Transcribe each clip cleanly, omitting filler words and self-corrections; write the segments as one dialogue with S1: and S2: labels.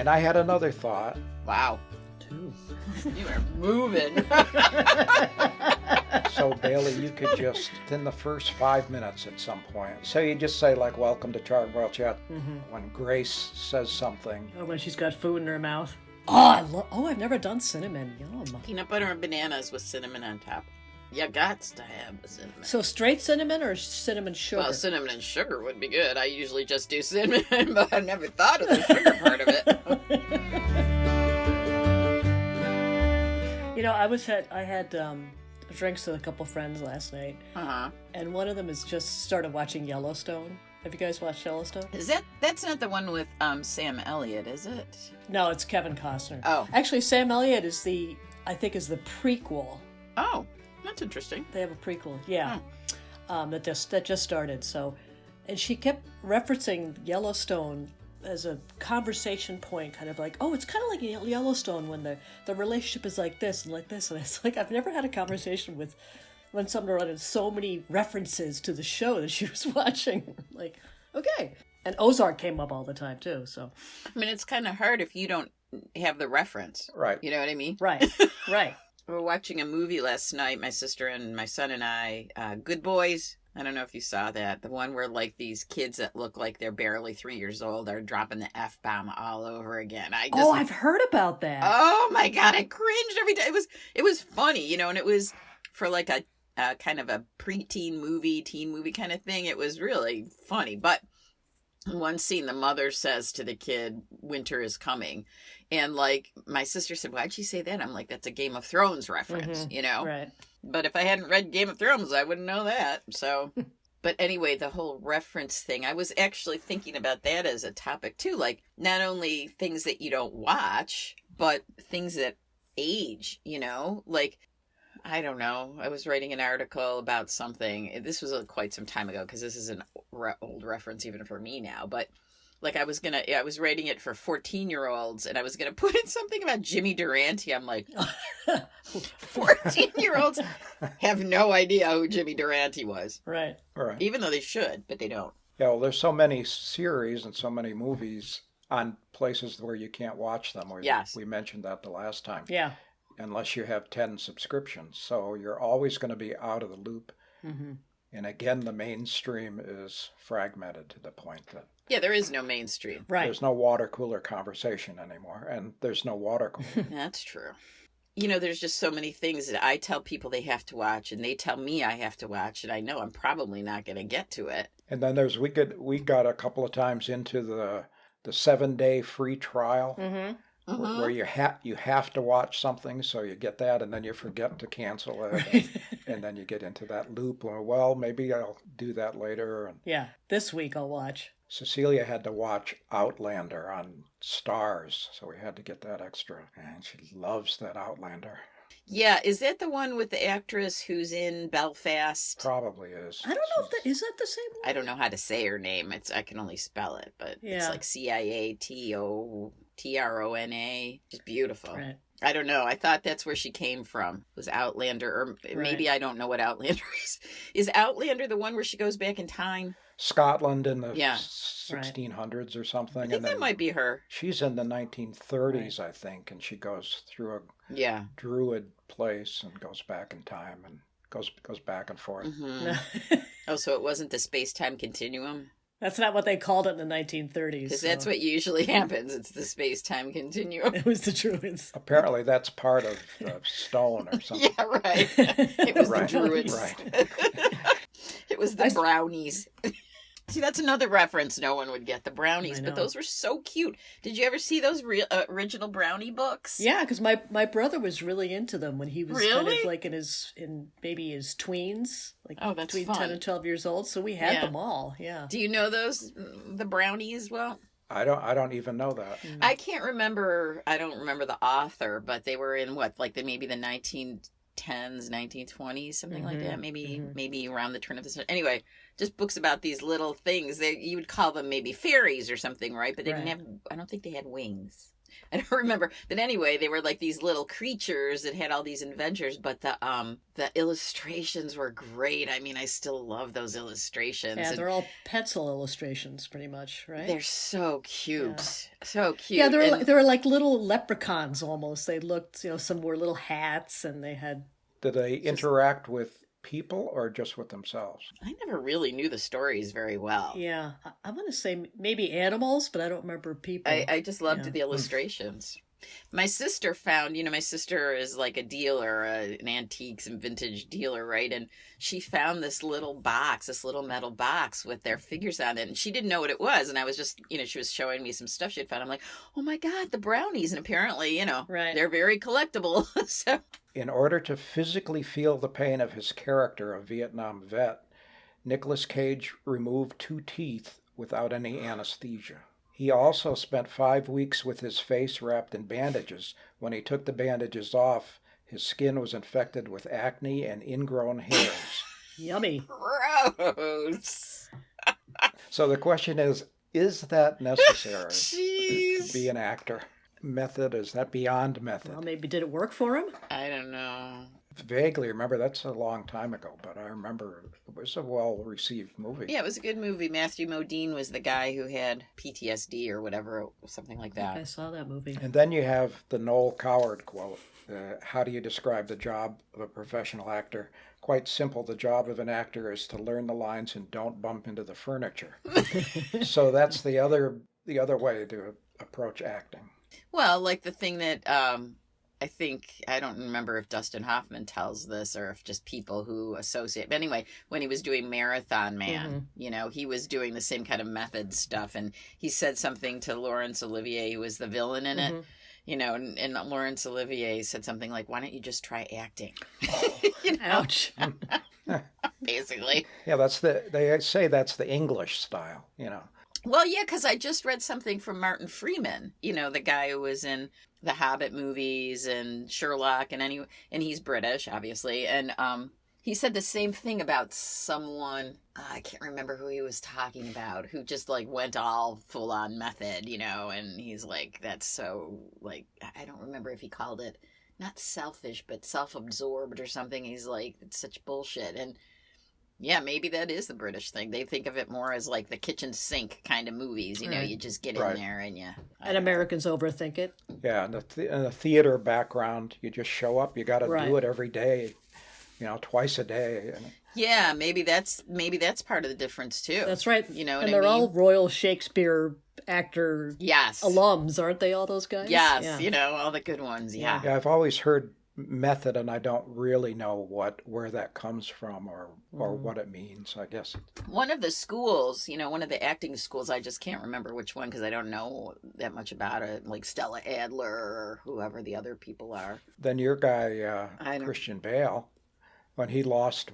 S1: And I had another thought.
S2: Wow.
S3: Two.
S2: You are moving.
S1: So, Bailey, you could just, in the first 5 minutes at some point, so you just say, like, welcome to Charbroiled Chats. When Grace says something.
S3: Or when she's got food in her mouth. Oh, I've never done cinnamon. Yum.
S2: Peanut butter and bananas with cinnamon on top. You got to have the cinnamon.
S3: So straight cinnamon or cinnamon sugar?
S2: Well, cinnamon and sugar would be good. I usually just do cinnamon, but I never thought of the sugar part of it.
S3: You know, I had drinks with a couple friends last night, and one of them has just started watching Yellowstone. Have you guys watched Yellowstone?
S2: That's not the one with Sam Elliott, is it?
S3: No, it's Kevin Costner.
S2: Oh.
S3: Actually, Sam Elliott is the prequel.
S2: Oh, that's interesting.
S3: They have a prequel, yeah, that just started. So, and she kept referencing Yellowstone as a conversation point, kind of like, oh, it's kind of like Yellowstone when the relationship is like this, and it's like I've never had a conversation with when someone had so many references to the show that she was watching. Like, okay. And Ozark came up all the time too. So,
S2: I mean, it's kind of hard if you don't have the reference,
S1: Right.
S2: You know what I mean?
S3: right.
S2: We were watching a movie last night, my sister and my son and I, Good Boys. I don't know if you saw that. The one where, like, these kids that look like they're barely 3 years old are dropping the F-bomb all over again.
S3: I've heard about that.
S2: Oh, my God. I cringed every time. It was funny, you know, and it was for, like, a kind of a teen movie kind of thing. It was really funny. But in one scene, the mother says to the kid, winter is coming. And, like, my sister said, why'd she say that? I'm like, that's a Game of Thrones reference, you know?
S3: Right.
S2: But if I hadn't read Game of Thrones, I wouldn't know that. So, but anyway, the whole reference thing, I was actually thinking about that as a topic too. Like, not only things that you don't watch, but things that age, you know? Like, I don't know. I was writing an article about something. This was quite some time ago because this is an old reference even for me now. But like I was writing it for 14-year-olds and I was going to put in something about Jimmy Durante. I'm like, 14-year-olds have no idea who Jimmy Durante was.
S3: Right.
S1: Right.
S2: Even though they should, but they don't.
S1: Yeah, well, there's so many series and so many movies on places where you can't watch them.
S2: Yes.
S1: We mentioned that the last time.
S3: Yeah.
S1: Unless you have 10 subscriptions. So you're always going to be out of the loop.
S3: Mm-hmm.
S1: And again, the mainstream is fragmented to the point that
S2: Yeah, there is no mainstream.
S3: Right.
S1: there's no water cooler conversation anymore. And there's no water cooler.
S2: That's true. You know, there's just so many things that I tell people they have to watch and they tell me I have to watch, and I know I'm probably not going to get to it.
S1: And then we got a couple of times into the 7-day free trial. Where you have to watch something, so you get that, and then you forget to cancel it, and then you get into that loop. Well, maybe I'll do that later. And
S3: Yeah. This week I'll watch.
S1: Cecilia had to watch Outlander on Stars, so we had to get that extra, and she loves that Outlander.
S2: Yeah, is that the one with the actress who's in Belfast?
S1: Probably is.
S3: I don't know if is that the same one?
S2: I don't know how to say her name. I can only spell it, but it's
S3: Yeah.
S2: like CIATOTRONA. Just beautiful.
S3: Right.
S2: I don't know. I thought that's where she came from. Was Outlander, or maybe I don't know what Outlander is. Is Outlander the one where she goes back in time?
S1: Scotland in the
S2: Yeah.
S1: 1600s or something.
S2: I think that might be her.
S1: She's in the 1930s, I think, and she goes through a
S2: Yeah.
S1: druid place and goes back in time and goes back and forth.
S2: Oh, so it wasn't the space-time continuum?
S3: That's not what they called it in the 1930s.
S2: Because that's what usually happens. It's the space-time continuum.
S3: It was the Druids.
S1: Apparently that's part of the stone or something.
S2: Yeah, right. It was
S1: Right,
S2: the Druids.
S1: right.
S2: It was the brownies. See, that's another reference no one would get, the brownies.
S3: I
S2: But
S3: know.
S2: those were so cute. Did you ever see those original brownie books?
S3: Yeah, because my brother was really into them when he was kind
S2: Really?
S3: of like in maybe his tweens, like
S2: Oh, that's
S3: between
S2: fun.
S3: 10 and 12 years old. So we had
S2: Yeah.
S3: them all. Yeah.
S2: Do you know those, the brownies? Well,
S1: I don't even know that.
S2: I can't remember. I don't remember the author, but they were in maybe the 1910s, 1920s, something like that. Maybe around the turn of the century. Anyway, just books about these little things. You would call them maybe fairies or something, right? But they didn't have. I don't think they had wings. I don't remember. But anyway, they were like these little creatures that had all these adventures, but the illustrations were great. I mean, I still love those illustrations.
S3: Yeah,
S2: and
S3: they're all pencil illustrations, pretty much, right?
S2: they're so cute.
S3: Yeah.
S2: So cute.
S3: Yeah,
S2: And
S3: they were like little leprechauns almost. They looked, some wore little hats, and they had.
S1: Did they interact with people or just with themselves?
S2: I never really knew the stories very well.
S3: Yeah, I'm gonna say maybe animals, but I don't remember people.
S2: I just loved
S3: Yeah.
S2: the illustrations. My sister found, my sister is like a dealer, an antiques and vintage dealer, right? And she found this little box, this little metal box with their figures on it. And she didn't know what it was. And I was just, she was showing me some stuff she had found. I'm like, oh my God, the brownies. And apparently,
S3: Right.
S2: they're very collectible. So
S1: In order to physically feel the pain of his character, a Vietnam vet, Nicolas Cage removed 2 teeth without any anesthesia. He also spent 5 weeks with his face wrapped in bandages. When he took the bandages off, his skin was infected with acne and ingrown hairs.
S3: Yummy.
S2: gross.
S1: So the question is that necessary
S2: Jeez.
S1: to be an actor? Method, is that beyond
S3: Well,
S1: method?
S3: maybe did it work for him?
S2: I don't know.
S1: Vaguely remember, that's a long time ago, but I remember it was a well-received movie.
S2: Yeah, it was a good movie. Matthew Modine was the guy who had PTSD or whatever, something like
S3: I think I
S2: that.
S3: saw that movie.
S1: And then you have the Noel Coward quote. How do you describe the job of a professional actor? Quite simple. The job of an actor is to learn the lines and don't bump into the furniture. So that's the other way to approach acting.
S2: Well, like the thing that I don't remember if Dustin Hoffman tells this or if just people who associate. But anyway, when he was doing Marathon Man, he was doing the same kind of method stuff. And he said something to Laurence Olivier, who was the villain in it. And Laurence Olivier said something like, why don't you just try acting?
S3: Ouch.
S2: Basically.
S1: Yeah, they say that's the English style,
S2: Well, yeah, because I just read something from Martin Freeman, the guy who was in the Hobbit movies and Sherlock, and he's British, obviously, and he said the same thing about someone, I can't remember who he was talking about, who just like went all full on method, and he's like, that's so, like, I don't remember if he called it not selfish, but self-absorbed or something. He's like, it's such bullshit. And yeah, maybe that is the British thing. They think of it more as like the kitchen sink kind of movies.
S3: Right.
S2: You just get
S1: Right.
S2: in there and
S3: And Americans overthink it.
S1: Yeah, in the theater background, you just show up. You got to
S3: Right.
S1: do it every day, twice a day. And
S2: yeah, maybe that's part of the difference too.
S3: That's right.
S2: You know what
S3: and
S2: I
S3: they're
S2: mean?
S3: all Royal Shakespeare actor
S2: Yes.
S3: alums, aren't they? All those guys.
S2: Yes,
S3: Yeah.
S2: all the good ones. Yeah.
S1: yeah, I've always heard method, and I don't really know where that comes from or what it means. I guess
S2: One of the schools, one of the acting schools, I just can't remember which one because I don't know that much about it, like Stella Adler or whoever the other people are.
S1: then your guy
S2: I don't-
S1: Christian Bale, when he lost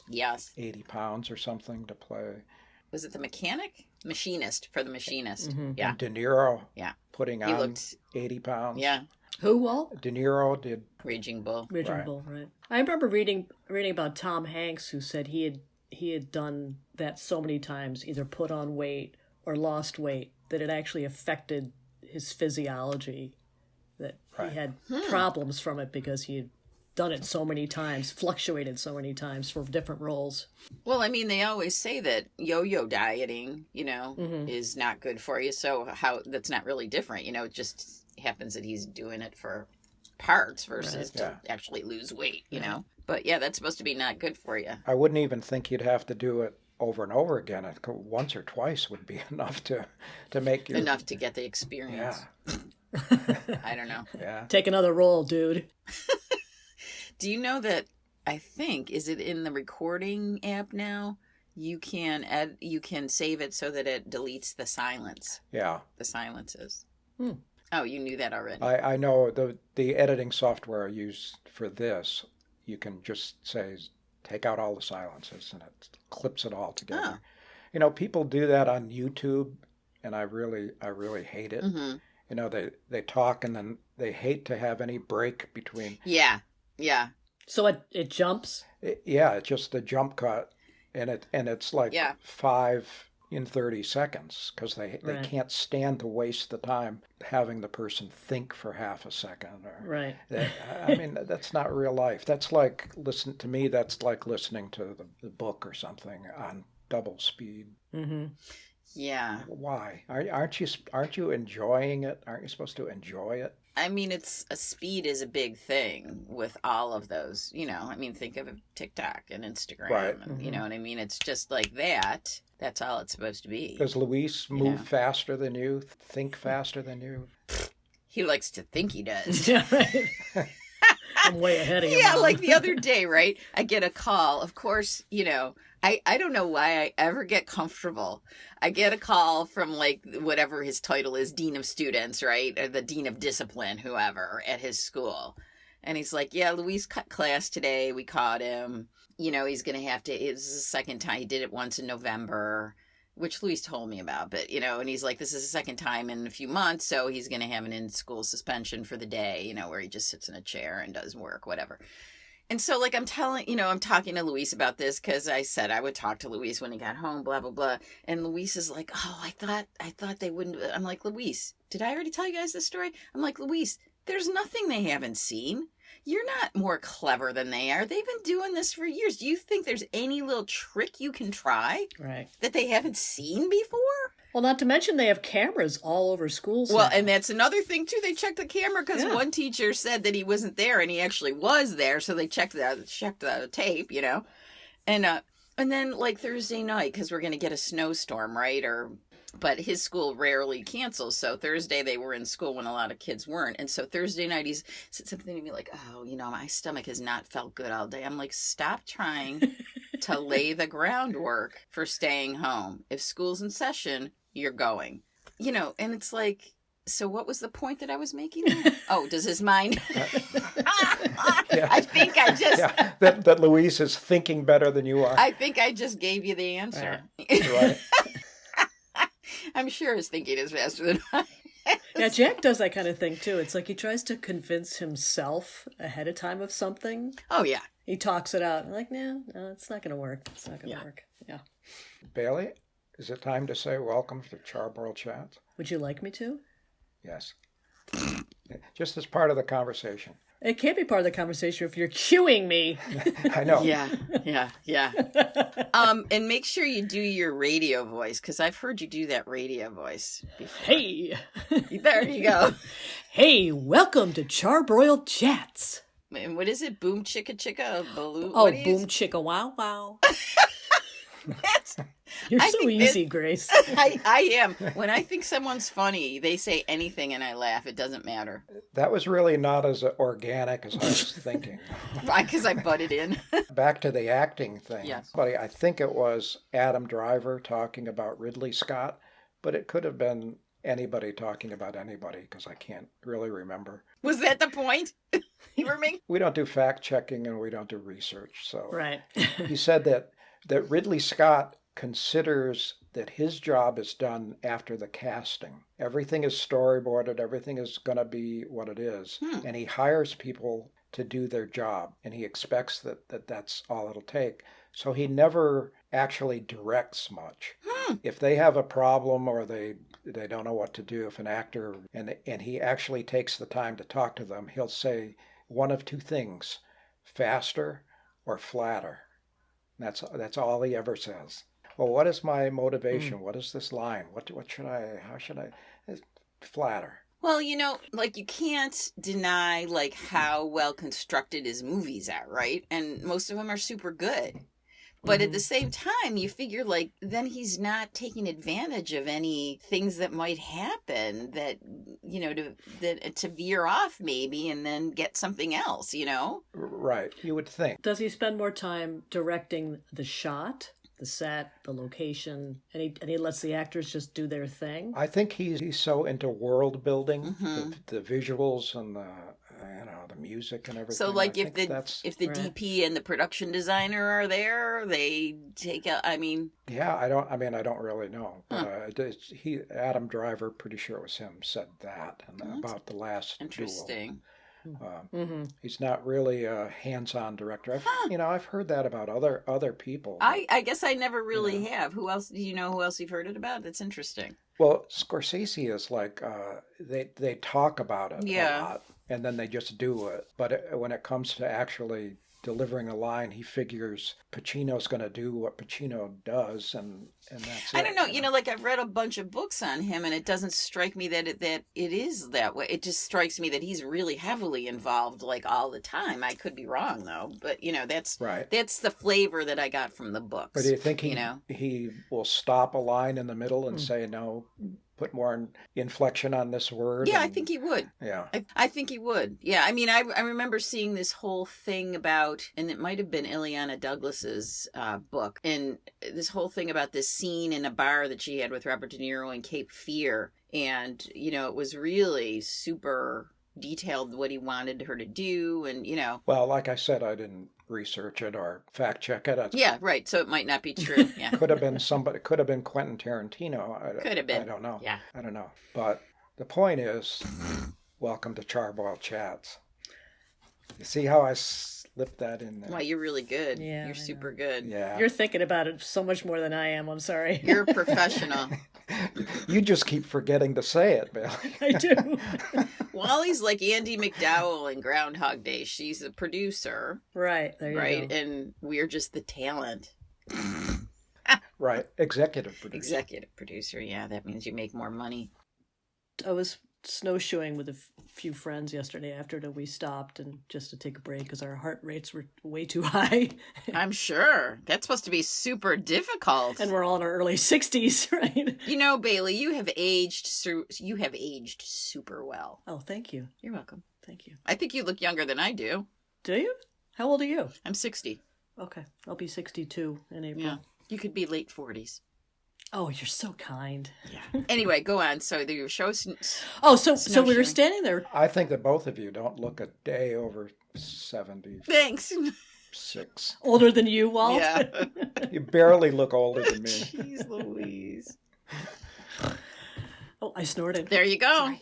S2: Yes.
S1: 80 pounds or something to play.
S2: Was it the mechanic? Machinist, for the machinist.
S3: Mhm.
S2: Yeah.
S1: And De Niro,
S2: Yeah.
S1: putting
S2: He
S1: on
S2: looked,
S1: 80 pounds.
S2: yeah,
S3: Who? Walt?
S1: De Niro did.
S2: Raging Bull.
S3: Raging
S1: Right.
S3: Bull, right? I remember reading about Tom Hanks, who said he had done that so many times, either put on weight or lost weight, that it actually affected his physiology. That
S1: Right.
S3: he had problems from it because he had done it so many times, fluctuated so many times for different roles.
S2: Well, I mean, they always say that yo-yo dieting, is not good for you. So that's not really different. It just happens that he's doing it for parts versus
S1: Right.
S2: to actually lose weight, But yeah, that's supposed to be not good for you.
S1: I wouldn't even think you'd have to do it over and over again. Once or twice would be enough to make you
S2: Enough to get the experience.
S1: Yeah,
S2: I don't know.
S1: yeah.
S3: Take another role, dude.
S2: Do you know that I think, is it in the recording app now? You can save it so that it deletes the silences.
S3: Hmm.
S2: Oh, you knew that already.
S1: I know the editing software I use for this. You can just say take out all the silences, and it clips it all together. People do that on YouTube, and I really hate it.
S2: Mm-hmm.
S1: They talk and then they hate to have any break between.
S2: Yeah.
S3: So it jumps.
S1: It's just a jump cut, and it's like
S2: Yeah.
S1: 5 in 30 seconds because they
S3: Right.
S1: can't stand to waste the time having the person think for half a second. Or
S3: Right.
S1: I mean, that's not real life. That's like that's like listening to the book or something on double speed.
S3: Mm-hmm.
S2: Yeah.
S1: Why? Aren't you enjoying it? Aren't you supposed to enjoy it?
S2: I mean, it's a speed is a big thing with all of those, I mean, think of TikTok and Instagram,
S1: Right.
S2: and you know what I mean? It's just like that. That's all it's supposed to be.
S1: Does Luis
S2: You
S1: move
S2: know.
S1: faster than you? Think faster than you?
S2: He likes to think he does.
S3: Yeah, right. I'm way ahead of you.
S2: Yeah,
S3: Mom.
S2: like the other day, right? I get a call. Of course, I don't know why I ever get comfortable. I get a call from like whatever his title is, Dean of Students, right? Or the Dean of Discipline, whoever at his school. And he's like, yeah, Luis cut class today. We caught him. He's going to have to, it was the second time. He did it once in November, which Luis told me about. But, and he's like, this is the second time in a few months. So he's going to have an in-school suspension for the day, where he just sits in a chair and does work, whatever. And so, like, I'm talking to Luis about this because I said I would talk to Luis when he got home, blah, blah, blah. And Luis is like, oh, I thought they wouldn't. I'm like, Luis, did I already tell you guys this story? I'm like, Luis, there's nothing they haven't seen. You're not more clever than they are. They've been doing this for years. Do you think there's any little trick you can try
S3: Right.
S2: that they haven't seen before?
S3: Well, not to mention they have cameras all over schools.
S2: Well,
S3: now.
S2: and that's another thing too. They checked the camera because one teacher said that he wasn't there, and he actually was there. So they checked the tape, and then like Thursday night, because we're gonna get a snowstorm, right? But his school rarely cancels. So Thursday they were in school when a lot of kids weren't, and so Thursday night he said something to me like, "Oh, my stomach has not felt good all day." I'm like, "Stop trying to lay the groundwork for staying home. If school's in session, you're going." And it's like, so what was the point that I was making? Oh, does his mind?
S1: Yeah.
S2: I think I just.
S1: Yeah, that Luis is thinking better than you are.
S2: I think I just gave you the answer.
S1: Right.
S2: I'm sure his thinking is faster than mine.
S3: Yeah, Jack does that kind of thing too. It's like he tries to convince himself ahead of time of something.
S2: Oh, yeah.
S3: He talks it out. I'm like, no, it's not going to work. It's not going to work. Yeah.
S1: BAYLIE, is it time to say welcome to Charbroiled Chats?
S3: Would you like me to?
S1: Yes. Just as part of the conversation.
S3: It can't be part of the conversation if you're cueing me.
S1: I know.
S2: Yeah. And make sure you do your radio voice, because I've heard you do that radio voice before.
S3: Hey.
S2: There you go.
S3: Hey, welcome to Charbroiled Chats.
S2: And what is it? Boom chicka chicka baloo?
S3: Oh,
S2: What is-
S3: boom chicka wow wow.
S2: That's,
S3: You're
S2: I
S3: so
S2: think
S3: easy, Grace.
S2: I am. When I think someone's funny, they say anything and I laugh. It doesn't matter.
S1: That was really not as organic as I was thinking.
S2: Because I butted in.
S1: Back to the acting thing.
S2: Yes.
S1: But I think it was Adam Driver talking about Ridley Scott, but it could have been anybody talking about anybody because I can't really remember.
S2: Was that the point you were making?
S1: We don't do fact checking and we don't do research. So
S3: Right.
S1: he said that Ridley Scott considers that his job is done after the casting. Everything is storyboarded, everything is going to be what it is. And he hires people to do their job, and he expects that that's all it'll take. So he never actually directs much. If they have a problem or they don't know what to do, if an actor, and he actually takes the time to talk to them, he'll say one of two things, faster or flatter. That's all he ever says. Well, what is my motivation? What is this line? How should I, it's flatter.
S2: Well, like you can't deny like how well constructed his movies are, right? And most of them are super good. But at the same time, you figure like then he's not taking advantage of any things that might happen that, to veer off maybe and then get something else,
S1: Right, you would think.
S3: Does he spend more time directing the shot, the set, the location, and he lets the actors just do their thing?
S1: I think he's so into world building, the visuals and the music and everything.
S2: So like if the
S3: Right.
S2: DP and the production designer are there, they take out,
S1: Yeah, I don't really know. But Adam Driver, pretty sure it was him, said that and about the last duel.
S2: interesting.
S1: He's not really a hands-on director. I've heard that about other people.
S2: I guess I never really have. Who else? Do you know who else you've heard it about? That's interesting.
S1: Well, Scorsese is like they talk about it a
S2: Yeah.
S1: lot, and then they just do it. But when it comes to actually delivering a line, he figures Pacino's going to do what Pacino does, and that's it.
S2: I don't know. Like I've read a bunch of books on him, and it doesn't strike me that it is that way. It just strikes me that he's really heavily involved, like all the time. I could be wrong though, but that's
S1: right.
S2: That's the flavor that I got from the books.
S1: But do you think he will stop a line in the middle and say no? Put more inflection on this word?
S2: Yeah, I think he would.
S1: Yeah.
S2: I think he would. Yeah, I mean, I remember seeing this whole thing about, and it might have been Ileana Douglas's book, and this whole thing about this scene in a bar that she had with Robert De Niro in Cape Fear. And, it was really super detailed what he wanted her to do, and,
S1: Well, like I said, I didn't research it or fact check it.
S2: Yeah, right. So it might not be true. Yeah.
S1: Could have been somebody. Could have been Quentin Tarantino.
S2: Could have been.
S1: I don't know.
S2: Yeah.
S1: I don't know. But the point is, welcome to Charbroiled Chats. You see how I slipped that in there?
S2: Wow, you're really good.
S3: Yeah,
S2: You're super good.
S1: Yeah.
S3: You're thinking about it so much more than I am. I'm sorry.
S2: You're a professional.
S1: You just keep forgetting to say it, Bill.
S3: I do.
S2: Wally's like Andy McDowell in Groundhog Day. She's the producer.
S3: Right. There you
S2: right?
S3: go.
S2: And we're just the talent.
S1: Right. Executive producer.
S2: Executive producer. Yeah, that means you make more money.
S3: I was snowshoeing with a few friends yesterday after we stopped and just to take a break because our heart rates were way too high.
S2: I'm sure. That's supposed to be super difficult.
S3: And we're all in our early 60s, right?
S2: BAYLIE, you have aged super well.
S3: Oh, thank you.
S2: You're welcome.
S3: Thank you.
S2: I think you look younger than I do.
S3: Do you? How old are you?
S2: I'm 60.
S3: Okay. I'll be 62 in April.
S2: Yeah. You could be late 40s.
S3: Oh, you're so kind.
S2: Yeah. Anyway, go on. So your show's...
S3: Oh, so we were standing there.
S1: I think that both of you don't look a day over 76.
S2: Thanks.
S3: Older than you, Walt?
S2: Yeah.
S1: You barely look older than me.
S2: Jeez Louise.
S3: Oh, I snorted.
S2: There you go.
S3: Sorry.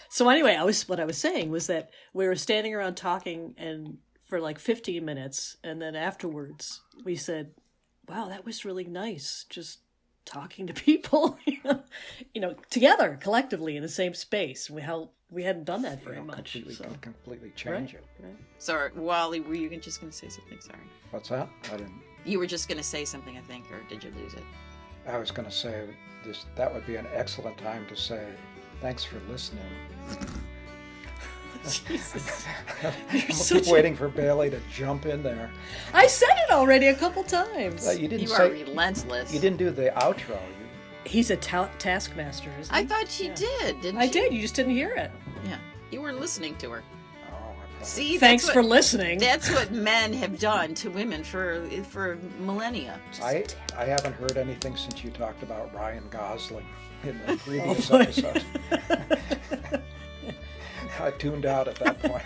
S3: So anyway, what I was saying was that we were standing around talking and for like 15 minutes, and then afterwards we said, "Wow, that was really nice. Just talking to people, together, collectively in the same space. We hadn't done that very much.
S1: Completely change it.
S3: Right.
S2: Sorry, Wally, were you just going to say something? Sorry.
S1: What's that? I didn't.
S2: You were just going to say something, I think, or did you lose it?
S1: I was going to say that would be an excellent time to say thanks for listening.
S3: Jesus.
S1: I'm keep waiting for BAYLIE to jump in there.
S3: I said it already a couple times.
S2: You are relentless.
S1: You didn't do the outro.
S3: He's a taskmaster, isn't he?
S2: I thought she did, didn't
S3: I
S2: she?
S3: did. You just didn't hear it.
S2: Yeah. You weren't listening to her.
S1: Oh, I probably...
S2: See,
S3: thanks for listening.
S2: That's what men have done to women for millennia.
S1: I haven't heard anything since you talked about Ryan Gosling in the previous episode. I tuned out at that point.